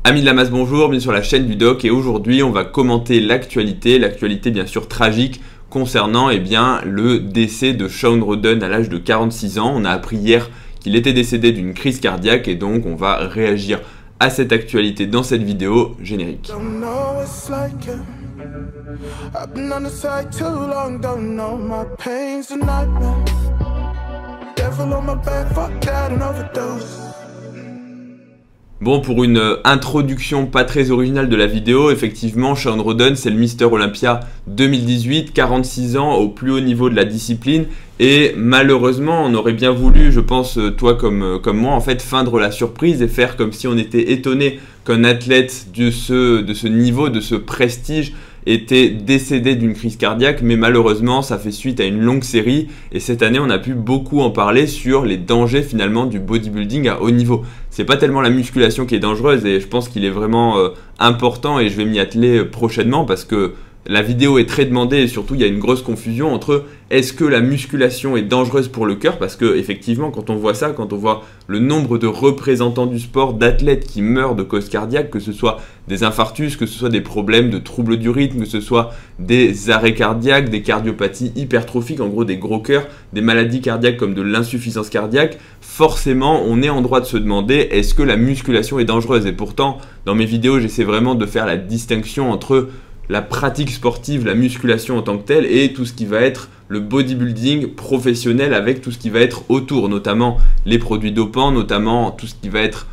Amis de la masse, bonjour, bienvenue sur la chaîne du doc et aujourd'hui on va commenter l'actualité bien sûr tragique concernant le décès de Shawn Rhoden à l'âge de 46 ans. On a appris hier qu'il était décédé d'une crise cardiaque et donc on va réagir à cette actualité dans cette vidéo générique. Bon, pour une introduction pas très originale de la vidéo, effectivement, Shawn Rhoden, c'est le Mister Olympia 2018, 46 ans au plus haut niveau de la discipline. Et malheureusement, on aurait bien voulu, je pense, toi comme moi, en fait, feindre la surprise et faire comme si on était étonné qu'un athlète de ce niveau, de ce prestige, était décédé d'une crise cardiaque, mais malheureusement ça fait suite à une longue série et cette année on a pu beaucoup en parler sur les dangers finalement du bodybuilding à haut niveau. C'est pas tellement la musculation qui est dangereuse et je pense qu'il est vraiment important et je vais m'y atteler prochainement parce que la vidéo est très demandée et surtout il y a une grosse confusion entre est-ce que la musculation est dangereuse pour le cœur, parce que effectivement quand on voit ça, quand on voit le nombre de représentants du sport, d'athlètes qui meurent de causes cardiaques, que ce soit des infarctus, que ce soit des problèmes de troubles du rythme, que ce soit des arrêts cardiaques, des cardiopathies hypertrophiques, en gros des gros cœurs, des maladies cardiaques comme de l'insuffisance cardiaque, forcément on est en droit de se demander est-ce que la musculation est dangereuse. Et pourtant dans mes vidéos j'essaie vraiment de faire la distinction entre la pratique sportive, la musculation en tant que telle et tout ce qui va être le bodybuilding professionnel avec tout ce qui va être autour, notamment les produits dopants, notamment tout ce qui va être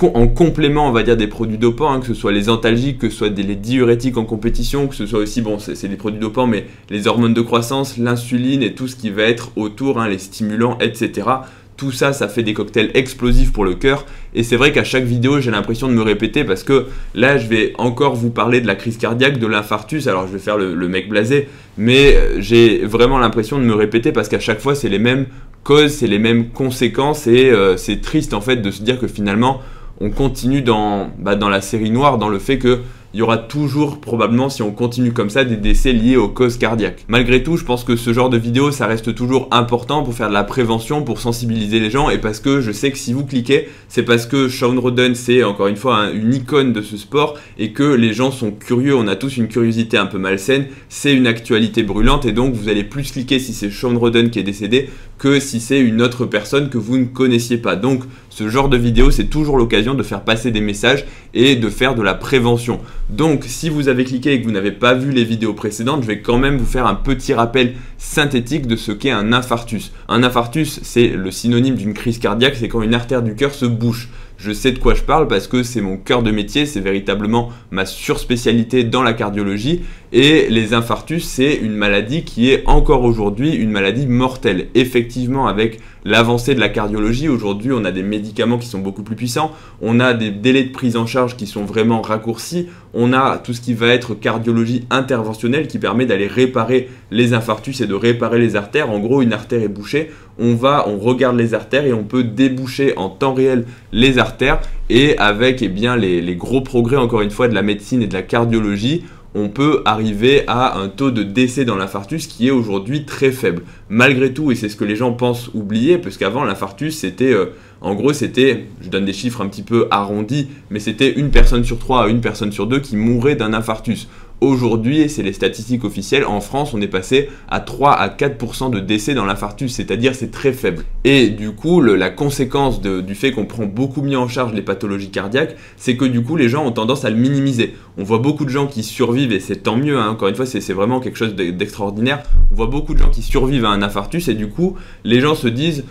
en complément, on va dire, des produits dopants, que ce soit les antalgiques, que ce soit les diurétiques en compétition, que ce soit aussi, bon, c'est des produits dopants, mais les hormones de croissance, l'insuline et tout ce qui va être autour, les stimulants, etc. Tout ça, ça fait des cocktails explosifs pour le cœur. Et c'est vrai qu'à chaque vidéo, j'ai l'impression de me répéter parce que là, je vais encore vous parler de la crise cardiaque, de l'infarctus. Alors, je vais faire le mec blasé, mais j'ai vraiment l'impression de me répéter parce qu'à chaque fois, c'est les mêmes causes, c'est les mêmes conséquences et c'est triste en fait de se dire que finalement, on continue dans la série noire, dans le fait que il y aura toujours probablement, si on continue comme ça, des décès liés aux causes cardiaques. Malgré tout, je pense que ce genre de vidéo, ça reste toujours important pour faire de la prévention, pour sensibiliser les gens et parce que je sais que si vous cliquez, c'est parce que Shawn Rhoden, c'est encore une fois une icône de ce sport et que les gens sont curieux, on a tous une curiosité un peu malsaine, c'est une actualité brûlante et donc vous allez plus cliquer si c'est Shawn Rhoden qui est décédé que si c'est une autre personne que vous ne connaissiez pas. Donc ce genre de vidéo, c'est toujours l'occasion de faire passer des messages et de faire de la prévention. Donc si vous avez cliqué et que vous n'avez pas vu les vidéos précédentes, je vais quand même vous faire un petit rappel synthétique de ce qu'est un infarctus. Un infarctus, c'est le synonyme d'une crise cardiaque, c'est quand une artère du cœur se bouche. Je sais de quoi je parle parce que c'est mon cœur de métier, c'est véritablement ma surspécialité dans la cardiologie et les infarctus, c'est une maladie qui est encore aujourd'hui une maladie mortelle. Effectivement, avec l'avancée de la cardiologie, aujourd'hui on a des médicaments qui sont beaucoup plus puissants, on a des délais de prise en charge qui sont vraiment raccourcis, on a tout ce qui va être cardiologie interventionnelle qui permet d'aller réparer les infarctus et de réparer les artères. En gros, une artère est bouchée, on regarde les artères et on peut déboucher en temps réel les artères et avec les gros progrès encore une fois de la médecine et de la cardiologie, on peut arriver à un taux de décès dans l'infarctus qui est aujourd'hui très faible. Malgré tout, et c'est ce que les gens pensent oublier, parce qu'avant l'infarctus c'était, en gros c'était, je donne des chiffres un petit peu arrondis, mais c'était une personne sur 3 à une personne sur 2 qui mourait d'un infarctus. Aujourd'hui, et c'est les statistiques officielles, en France, on est passé à 3 à 4% de décès dans l'infarctus, c'est-à-dire c'est très faible. Et du coup, la conséquence du fait qu'on prend beaucoup mieux en charge les pathologies cardiaques, c'est que du coup, les gens ont tendance à le minimiser. On voit beaucoup de gens qui survivent, et c'est tant mieux, encore une fois, c'est vraiment quelque chose d'extraordinaire. On voit beaucoup de gens qui survivent à un infarctus, et du coup, les gens se disent,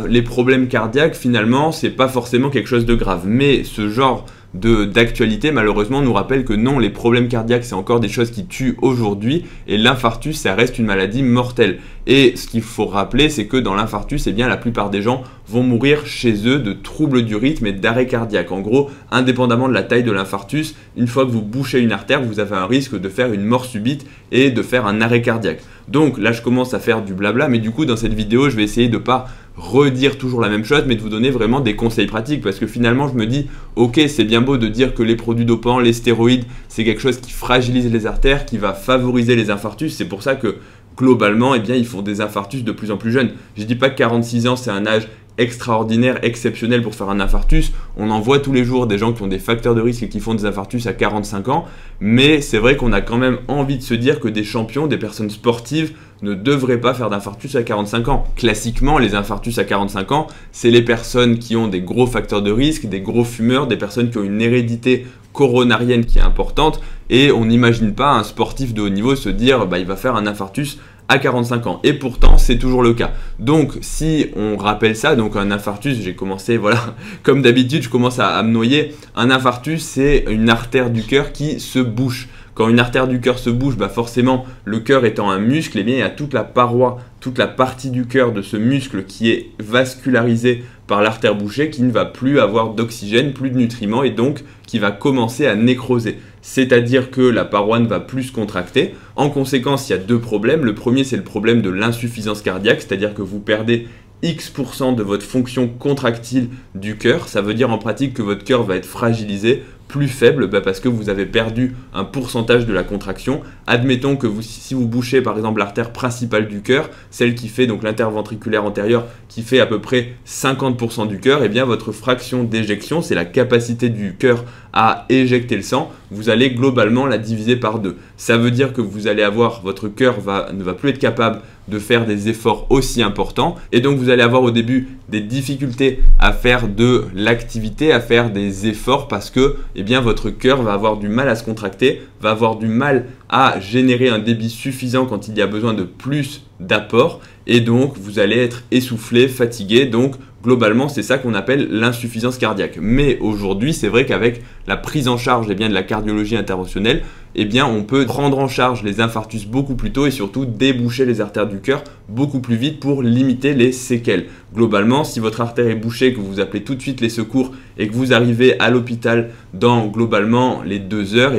les problèmes cardiaques, finalement, c'est pas forcément quelque chose de grave. Mais ce genre d'actualité malheureusement nous rappelle que non, les problèmes cardiaques c'est encore des choses qui tuent aujourd'hui et l'infarctus ça reste une maladie mortelle. Et ce qu'il faut rappeler c'est que dans l'infarctus la plupart des gens vont mourir chez eux de troubles du rythme et d'arrêt cardiaque. En gros, indépendamment de la taille de l'infarctus, une fois que vous bouchez une artère, vous avez un risque de faire une mort subite et de faire un arrêt cardiaque. Donc là je commence à faire du blabla, mais du coup dans cette vidéo je vais essayer de pas redire toujours la même chose, mais de vous donner vraiment des conseils pratiques parce que finalement je me dis ok, c'est bien beau de dire que les produits dopants, les stéroïdes, c'est quelque chose qui fragilise les artères, qui va favoriser les infarctus. C'est pour ça que globalement, ils font des infarctus de plus en plus jeunes. Je dis pas que 46 ans c'est un âge extraordinaire, exceptionnel pour faire un infarctus. On en voit tous les jours des gens qui ont des facteurs de risque et qui font des infarctus à 45 ans. Mais c'est vrai qu'on a quand même envie de se dire que des champions, des personnes sportives ne devraient pas faire d'infarctus à 45 ans. Classiquement, les infarctus à 45 ans, c'est les personnes qui ont des gros facteurs de risque, des gros fumeurs, des personnes qui ont une hérédité coronarienne qui est importante. Et on n'imagine pas un sportif de haut niveau se dire il va faire un infarctus à 45 ans. Et pourtant, c'est toujours le cas. Donc, si on rappelle ça, donc un infarctus, j'ai commencé, voilà, comme d'habitude, je commence à me noyer. Un infarctus, c'est une artère du cœur qui se bouche. Quand une artère du cœur se bouge, forcément, le cœur étant un muscle, eh bien, il y a toute la paroi, toute la partie du cœur de ce muscle qui est vascularisée par l'artère bouchée, qui ne va plus avoir d'oxygène, plus de nutriments, et donc qui va commencer à nécroser. C'est-à-dire que la paroi ne va plus se contracter. En conséquence, il y a deux problèmes. Le premier, c'est le problème de l'insuffisance cardiaque, c'est-à-dire que vous perdez X% de votre fonction contractile du cœur. Ça veut dire en pratique que votre cœur va être fragilisé, plus faible, parce que vous avez perdu un pourcentage de la contraction. Admettons que si vous bouchez par exemple l'artère principale du cœur, celle qui fait donc l'interventriculaire antérieure, qui fait à peu près 50% du cœur, et bien votre fraction d'éjection, c'est la capacité du cœur à éjecter le sang, vous allez globalement la diviser par 2. Ça veut dire que vous allez avoir, votre cœur ne va plus être capable de faire des efforts aussi importants, et donc vous allez avoir au début des difficultés à faire de l'activité, à faire des efforts, parce que votre cœur va avoir du mal à se contracter, va avoir du mal à générer un débit suffisant quand il y a besoin de plus d'apport, et donc vous allez être essoufflé, fatigué. Donc globalement, c'est ça qu'on appelle l'insuffisance cardiaque. Mais aujourd'hui, c'est vrai qu'avec la prise en charge de la cardiologie interventionnelle, on peut prendre en charge les infarctus beaucoup plus tôt et surtout déboucher les artères du cœur beaucoup plus vite pour limiter les séquelles. Globalement, si votre artère est bouchée, que vous appelez tout de suite les secours et que vous arrivez à l'hôpital dans globalement les 2 heures,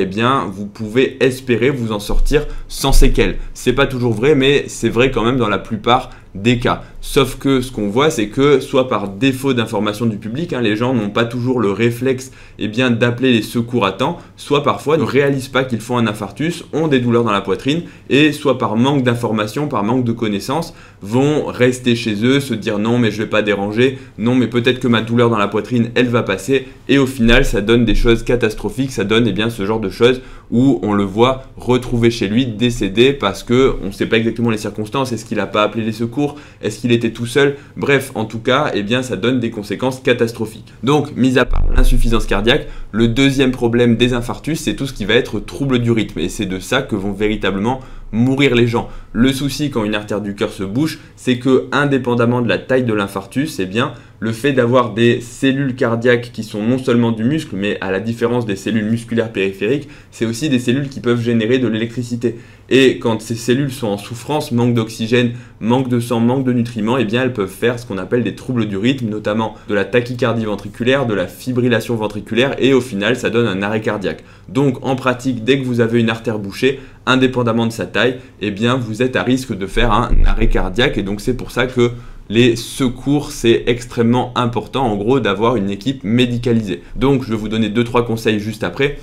vous pouvez espérer vous en sortir sans séquelles. C'est pas toujours vrai, mais c'est vrai quand même dans la plupart des cas. Sauf que ce qu'on voit, c'est que soit par défaut d'information du public, les gens n'ont pas toujours le réflexe d'appeler les secours à temps, soit parfois ne réalisent pas qu'ils font un infarctus, ont des douleurs dans la poitrine, et soit par manque d'information, par manque de connaissances, vont rester chez eux, se dire non mais je vais pas déranger, non mais peut-être que ma douleur dans la poitrine elle va passer, et au final ça donne des choses catastrophiques, ça donne ce genre de choses où on le voit retrouvé chez lui décédé parce que on ne sait pas exactement les circonstances, est-ce qu'il n'a pas appelé les secours, est-ce qu'il était tout seul, bref en tout cas ça donne des conséquences catastrophiques. Donc mis à part l'insuffisance cardiaque, le deuxième problème des infarctus c'est tout ce qui va être trouble du rythme, et c'est de ça que vont véritablement mourir les gens. Le souci quand une artère du cœur se bouche, c'est que indépendamment de la taille de l'infarctus, le fait d'avoir des cellules cardiaques qui sont non seulement du muscle, mais à la différence des cellules musculaires périphériques, c'est aussi des cellules qui peuvent générer de l'électricité. Et quand ces cellules sont en souffrance, manque d'oxygène, manque de sang, manque de nutriments, elles peuvent faire ce qu'on appelle des troubles du rythme, notamment de la tachycardie ventriculaire, de la fibrillation ventriculaire, et au final, ça donne un arrêt cardiaque. Donc en pratique, dès que vous avez une artère bouchée, indépendamment de sa taille, vous êtes à risque de faire un arrêt cardiaque, et donc c'est pour ça que les secours, c'est extrêmement important en gros d'avoir une équipe médicalisée. Donc je vais vous donner 2-3 conseils juste après.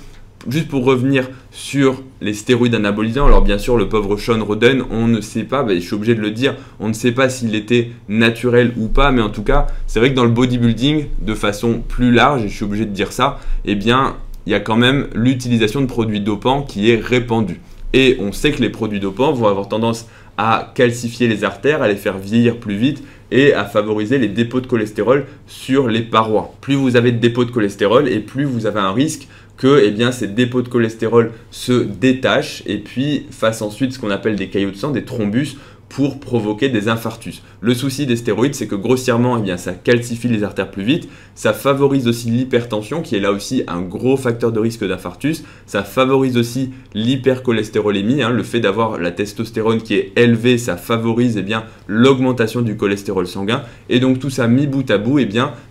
Juste pour revenir sur les stéroïdes anabolisants, alors bien sûr le pauvre Shawn Rhoden, on ne sait pas, je suis obligé de le dire, on ne sait pas s'il était naturel ou pas, mais en tout cas c'est vrai que dans le bodybuilding, de façon plus large, et je suis obligé de dire ça, il y a quand même l'utilisation de produits dopants qui est répandue. Et on sait que les produits dopants vont avoir tendance à calcifier les artères, à les faire vieillir plus vite et à favoriser les dépôts de cholestérol sur les parois. Plus vous avez de dépôts de cholestérol et plus vous avez un risque que ces dépôts de cholestérol se détachent et puis fassent ensuite ce qu'on appelle des caillots de sang, des thrombus, pour provoquer des infarctus. Le souci des stéroïdes, c'est que grossièrement, ça calcifie les artères plus vite, ça favorise aussi l'hypertension, qui est là aussi un gros facteur de risque d'infarctus, ça favorise aussi l'hypercholestérolémie, le fait d'avoir la testostérone qui est élevée, ça favorise l'augmentation du cholestérol sanguin, et donc tout ça mis bout à bout,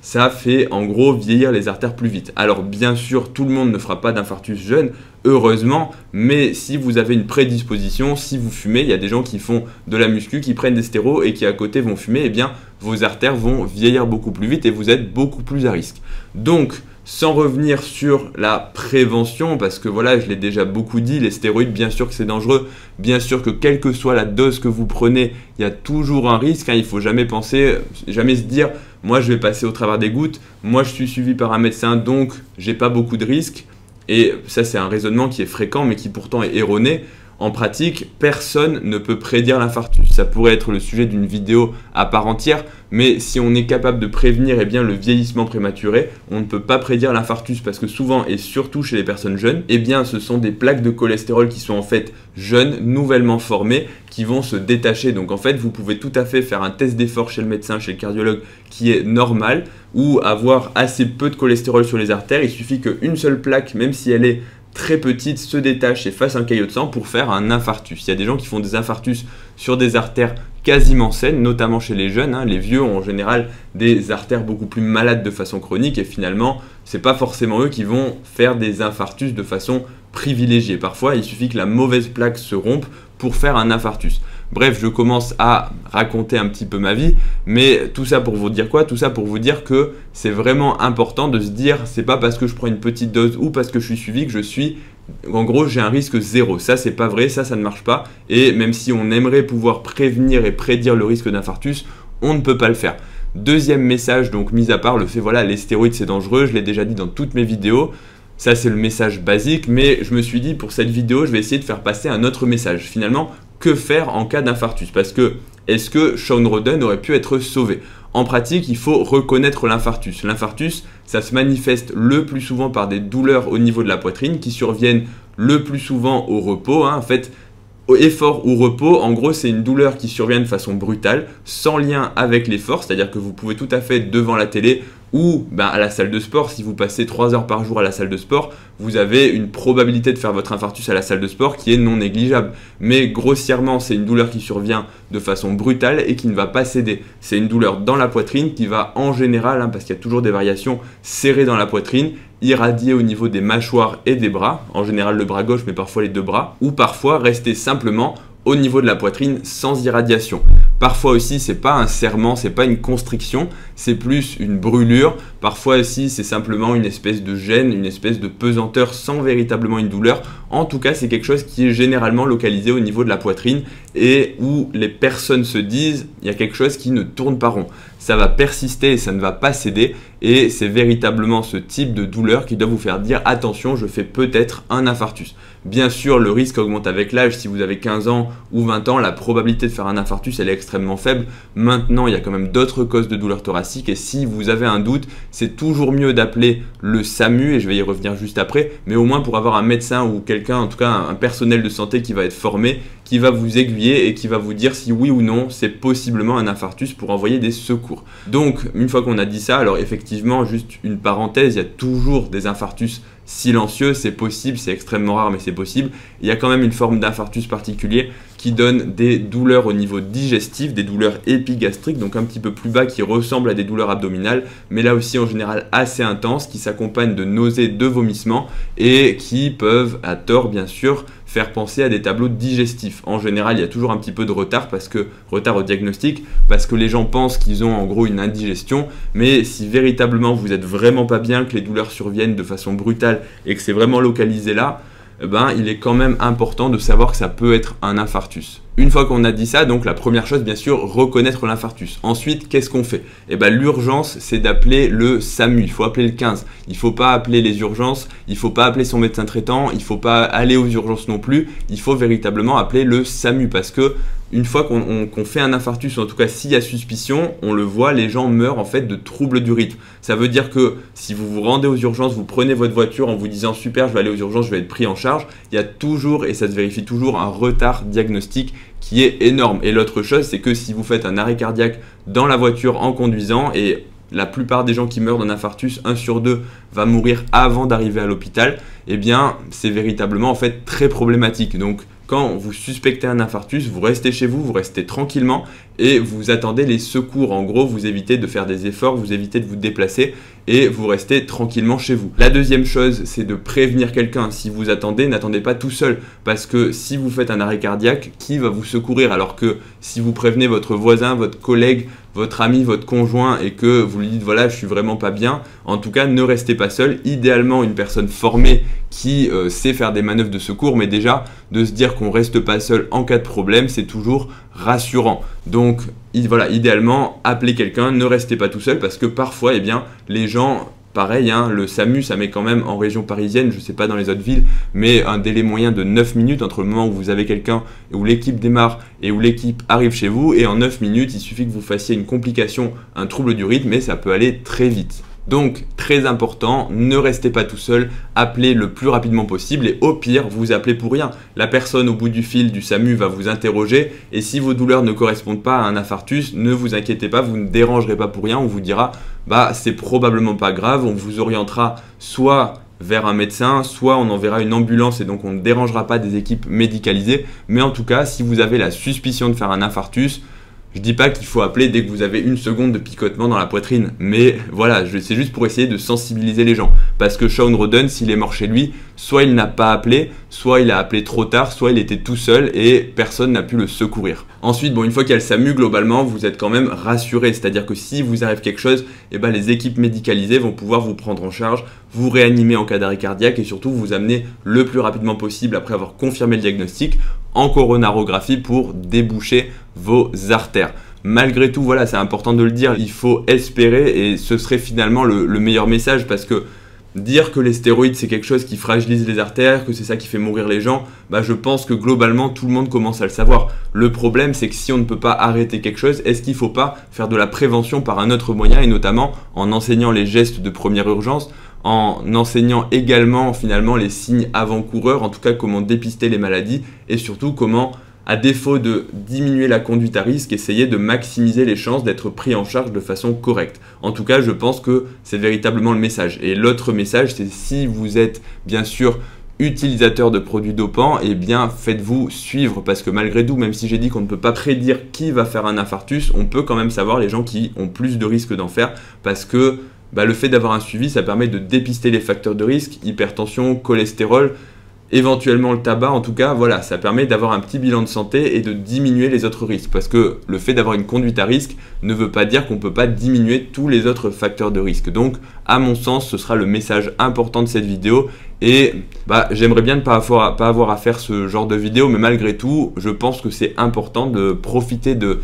ça fait en gros vieillir les artères plus vite. Alors bien sûr, tout le monde ne fera pas d'infarctus jeune, heureusement, mais si vous avez une prédisposition, si vous fumez, il y a des gens qui font de la muscu, qui prennent des stérols et qui à côté vont fumer, vos artères vont vieillir beaucoup plus vite et vous êtes beaucoup plus à risque. Donc, Sans revenir sur la prévention, parce que voilà, je l'ai déjà beaucoup dit, les stéroïdes, bien sûr que c'est dangereux, bien sûr que quelle que soit la dose que vous prenez, il y a toujours un risque, hein, il ne faut jamais penser, jamais se dire, moi je vais passer au travers des gouttes, moi je suis suivi par un médecin, donc j'ai pas beaucoup de risques, et ça c'est un raisonnement qui est fréquent, mais qui pourtant est erroné. En pratique, personne ne peut prédire l'infarctus. Ça pourrait être le sujet d'une vidéo à part entière, mais si on est capable de prévenir le vieillissement prématuré, on ne peut pas prédire l'infarctus parce que souvent, et surtout chez les personnes jeunes, ce sont des plaques de cholestérol qui sont en fait jeunes, nouvellement formées, qui vont se détacher. Donc en fait, vous pouvez tout à fait faire un test d'effort chez le médecin, chez le cardiologue, qui est normal, ou avoir assez peu de cholestérol sur les artères. Il suffit qu'une seule plaque, même si elle est très petite, se détache et fasse un caillot de sang pour faire un infarctus. Il y a des gens qui font des infarctus sur des artères quasiment saines, notamment chez les jeunes. Les vieux ont en général des artères beaucoup plus malades de façon chronique et finalement, ce n'est pas forcément eux qui vont faire des infarctus de façon privilégiée. Parfois, il suffit que la mauvaise plaque se rompe pour faire un infarctus. Bref, je commence à raconter un petit peu ma vie, mais tout ça pour vous dire quoi? Tout ça pour vous dire que c'est vraiment important de se dire, c'est pas parce que je prends une petite dose ou parce que je suis suivi que je suis, en gros, j'ai un risque zéro. Ça, c'est pas vrai, ça ne marche pas. Et même si on aimerait pouvoir prévenir et prédire le risque d'infarctus, on ne peut pas le faire. Deuxième message, donc mis à part le fait, voilà, les stéroïdes c'est dangereux, je l'ai déjà dit dans toutes mes vidéos. Ça, c'est le message basique, mais je me suis dit, pour cette vidéo, je vais essayer de faire passer un autre message. Finalement, que faire en cas d'infarctus? Parce que, est-ce que Shawn Rhoden aurait pu être sauvé? En pratique, il faut reconnaître l'infarctus. L'infarctus, ça se manifeste le plus souvent par des douleurs au niveau de la poitrine qui surviennent le plus souvent au repos. En fait, effort ou repos, en gros, c'est une douleur qui survient de façon brutale, sans lien avec l'effort, c'est-à-dire que vous pouvez tout à fait être devant la télé ou à la salle de sport. Si vous passez 3 heures par jour à la salle de sport, vous avez une probabilité de faire votre infarctus à la salle de sport qui est non négligeable. Mais grossièrement, c'est une douleur qui survient de façon brutale et qui ne va pas céder. C'est une douleur dans la poitrine qui va en général, parce qu'il y a toujours des variations, serrer dans la poitrine, irradier au niveau des mâchoires et des bras, en général le bras gauche mais parfois les deux bras, ou parfois rester simplement au niveau de la poitrine sans irradiation. Parfois aussi, c'est pas un serrement, c'est pas une constriction, c'est plus une brûlure. Parfois aussi, c'est simplement une espèce de gêne, une espèce de pesanteur sans véritablement une douleur. En tout cas, c'est quelque chose qui est généralement localisé au niveau de la poitrine et où les personnes se disent il y a quelque chose qui ne tourne pas rond. Ça va persister et ça ne va pas céder et c'est véritablement ce type de douleur qui doit vous faire dire attention, je fais peut-être un infarctus. Bien sûr, le risque augmente avec l'âge. Si vous avez 15 ans ou 20 ans, la probabilité de faire un infarctus, elle est extrêmement faible. Maintenant, il y a quand même d'autres causes de douleur thoracique et si vous avez un doute, c'est toujours mieux d'appeler le SAMU et je vais y revenir juste après, mais au moins pour avoir un médecin ou quelqu'un, en tout cas un personnel de santé qui va être formé, qui va vous aiguiller et qui va vous dire si oui ou non c'est possiblement un infarctus pour envoyer des secours. Donc, une fois qu'on a dit ça, alors effectivement, juste une parenthèse, il y a toujours des infarctus silencieux, c'est possible, c'est extrêmement rare mais c'est possible. Il y a quand même une forme d'infarctus particulier qui donne des douleurs au niveau digestif, des douleurs épigastriques, donc un petit peu plus bas qui ressemblent à des douleurs abdominales, mais là aussi en général assez intenses, qui s'accompagnent de nausées, de vomissements et qui peuvent, à tort bien sûr, faire penser à des tableaux digestifs. En général, il y a toujours un petit peu de retard au diagnostic, parce que les gens pensent qu'ils ont en gros une indigestion, mais si véritablement vous êtes vraiment pas bien, que les douleurs surviennent de façon brutale et que c'est vraiment localisé là, il est quand même important de savoir que ça peut être un infarctus. Une fois qu'on a dit ça, donc la première chose, bien sûr, reconnaître l'infarctus. Ensuite, qu'est-ce qu'on fait? L'urgence, c'est d'appeler le SAMU. Il faut appeler le 15. Il ne faut pas appeler les urgences. Il ne faut pas appeler son médecin traitant. Il ne faut pas aller aux urgences non plus. Il faut véritablement appeler le SAMU parce que une fois qu'on fait un infarctus, ou en tout cas s'il y a suspicion, on le voit, les gens meurent en fait de troubles du rythme. Ça veut dire que si vous vous rendez aux urgences, vous prenez votre voiture en vous disant super, je vais aller aux urgences, je vais être pris en charge, il y a toujours, et ça se vérifie toujours, un retard diagnostique qui est énorme. Et l'autre chose, c'est que si vous faites un arrêt cardiaque dans la voiture en conduisant, et la plupart des gens qui meurent d'un infarctus, 1 sur 2 va mourir avant d'arriver à l'hôpital, c'est véritablement en fait très problématique. Donc quand vous suspectez un infarctus, vous restez chez vous, vous restez tranquillement et vous attendez les secours. En gros, vous évitez de faire des efforts, vous évitez de vous déplacer et vous restez tranquillement chez vous. La deuxième chose, c'est de prévenir quelqu'un. Si vous attendez, n'attendez pas tout seul parce que si vous faites un arrêt cardiaque, qui va vous secourir? Alors que si vous prévenez votre voisin, votre collègue, votre ami, votre conjoint et que vous lui dites voilà je suis vraiment pas bien, en tout cas ne restez pas seul, idéalement une personne formée qui sait faire des manœuvres de secours, mais déjà de se dire qu'on reste pas seul en cas de problème, c'est toujours rassurant. Donc voilà, idéalement appelez quelqu'un, ne restez pas tout seul parce que parfois les gens... Pareil, hein, le SAMU, ça met quand même en région parisienne, je ne sais pas dans les autres villes, mais un délai moyen de 9 minutes entre le moment où vous avez quelqu'un, où l'équipe démarre et où l'équipe arrive chez vous. Et en 9 minutes, il suffit que vous fassiez une complication, un trouble du rythme, et ça peut aller très vite. Donc, très important, ne restez pas tout seul, appelez le plus rapidement possible et au pire, vous appelez pour rien. La personne au bout du fil du SAMU va vous interroger et si vos douleurs ne correspondent pas à un infarctus, ne vous inquiétez pas, vous ne dérangerez pas pour rien, on vous dira bah c'est probablement pas grave, on vous orientera soit vers un médecin, soit on enverra une ambulance et donc on ne dérangera pas des équipes médicalisées. Mais en tout cas, si vous avez la suspicion de faire un infarctus, je dis pas qu'il faut appeler dès que vous avez une seconde de picotement dans la poitrine, mais voilà, c'est juste pour essayer de sensibiliser les gens. Parce que Shawn Rhoden, s'il est mort chez lui, soit il n'a pas appelé, soit il a appelé trop tard, soit il était tout seul et personne n'a pu le secourir. Ensuite, une fois qu'il y a le SAMU, globalement, vous êtes quand même rassuré. C'est-à-dire que si vous arrive quelque chose, les équipes médicalisées vont pouvoir vous prendre en charge, vous réanimer en cas d'arrêt cardiaque et surtout vous amener le plus rapidement possible après avoir confirmé le diagnostic en coronarographie pour déboucher vos artères. Malgré tout, voilà, c'est important de le dire, il faut espérer et ce serait finalement le meilleur message parce que dire que les stéroïdes c'est quelque chose qui fragilise les artères, que c'est ça qui fait mourir les gens, je pense que globalement tout le monde commence à le savoir. Le problème c'est que si on ne peut pas arrêter quelque chose, est-ce qu'il ne faut pas faire de la prévention par un autre moyen et notamment en enseignant les gestes de première urgence, en enseignant également finalement les signes avant-coureurs, en tout cas comment dépister les maladies et surtout comment, à défaut de diminuer la conduite à risque, essayer de maximiser les chances d'être pris en charge de façon correcte. En tout cas, je pense que c'est véritablement le message. Et l'autre message, c'est si vous êtes bien sûr utilisateur de produits dopants, faites-vous suivre parce que malgré tout, même si j'ai dit qu'on ne peut pas prédire qui va faire un infarctus, on peut quand même savoir les gens qui ont plus de risques d'en faire parce que le fait d'avoir un suivi, ça permet de dépister les facteurs de risque, hypertension, cholestérol, éventuellement le tabac, en tout cas, voilà, ça permet d'avoir un petit bilan de santé et de diminuer les autres risques. Parce que le fait d'avoir une conduite à risque ne veut pas dire qu'on ne peut pas diminuer tous les autres facteurs de risque. Donc, à mon sens, ce sera le message important de cette vidéo. Et j'aimerais bien ne pas avoir à faire ce genre de vidéo, mais malgré tout, je pense que c'est important de profiter de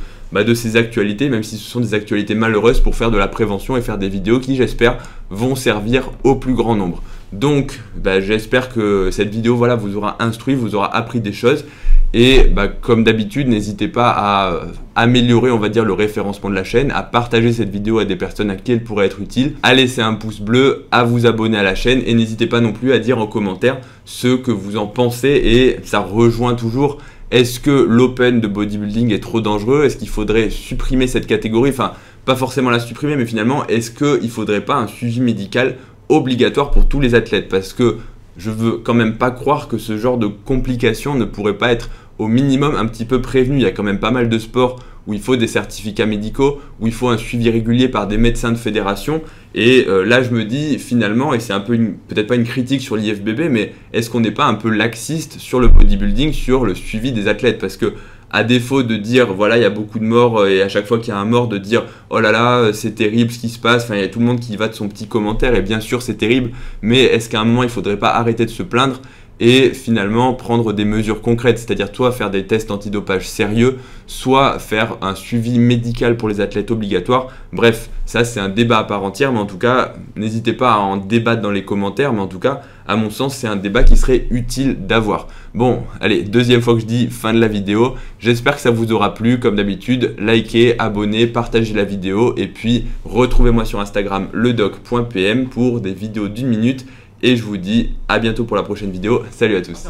ces actualités, même si ce sont des actualités malheureuses, pour faire de la prévention et faire des vidéos qui, j'espère, vont servir au plus grand nombre. Donc, j'espère que cette vidéo vous aura instruit, vous aura appris des choses. Et comme d'habitude, n'hésitez pas à améliorer, on va dire, le référencement de la chaîne, à partager cette vidéo à des personnes à qui elle pourrait être utile, à laisser un pouce bleu, à vous abonner à la chaîne et n'hésitez pas non plus à dire en commentaire ce que vous en pensez et ça rejoint toujours. Est-ce que l'open de bodybuilding est trop dangereux? Est-ce qu'il faudrait supprimer cette catégorie? Enfin, pas forcément la supprimer, mais finalement, est-ce qu'il ne faudrait pas un suivi médical obligatoire pour tous les athlètes? Parce que je veux quand même pas croire que ce genre de complications ne pourrait pas être au minimum un petit peu prévenu. Il y a quand même pas mal de sports où il faut des certificats médicaux, où il faut un suivi régulier par des médecins de fédération. Et là, je me dis finalement, et c'est un peu peut-être pas une critique sur l'IFBB, mais est-ce qu'on n'est pas un peu laxiste sur le bodybuilding, sur le suivi des athlètes? Parce que à défaut de dire voilà il y a beaucoup de morts et à chaque fois qu'il y a un mort de dire oh là là c'est terrible ce qui se passe, il y a tout le monde qui va de son petit commentaire et bien sûr c'est terrible, mais est-ce qu'à un moment il ne faudrait pas arrêter de se plaindre et finalement prendre des mesures concrètes, c'est-à-dire soit faire des tests antidopage sérieux, soit faire un suivi médical pour les athlètes obligatoire. Bref, ça c'est un débat à part entière, mais en tout cas, n'hésitez pas à en débattre dans les commentaires, mais en tout cas, à mon sens, c'est un débat qui serait utile d'avoir. Bon, allez, deuxième fois que je dis fin de la vidéo, j'espère que ça vous aura plu, comme d'habitude, likez, abonnez, partagez la vidéo, et puis retrouvez-moi sur Instagram, ledoc.pm pour des vidéos d'1 minute. Et je vous dis à bientôt pour la prochaine vidéo. Salut à tous.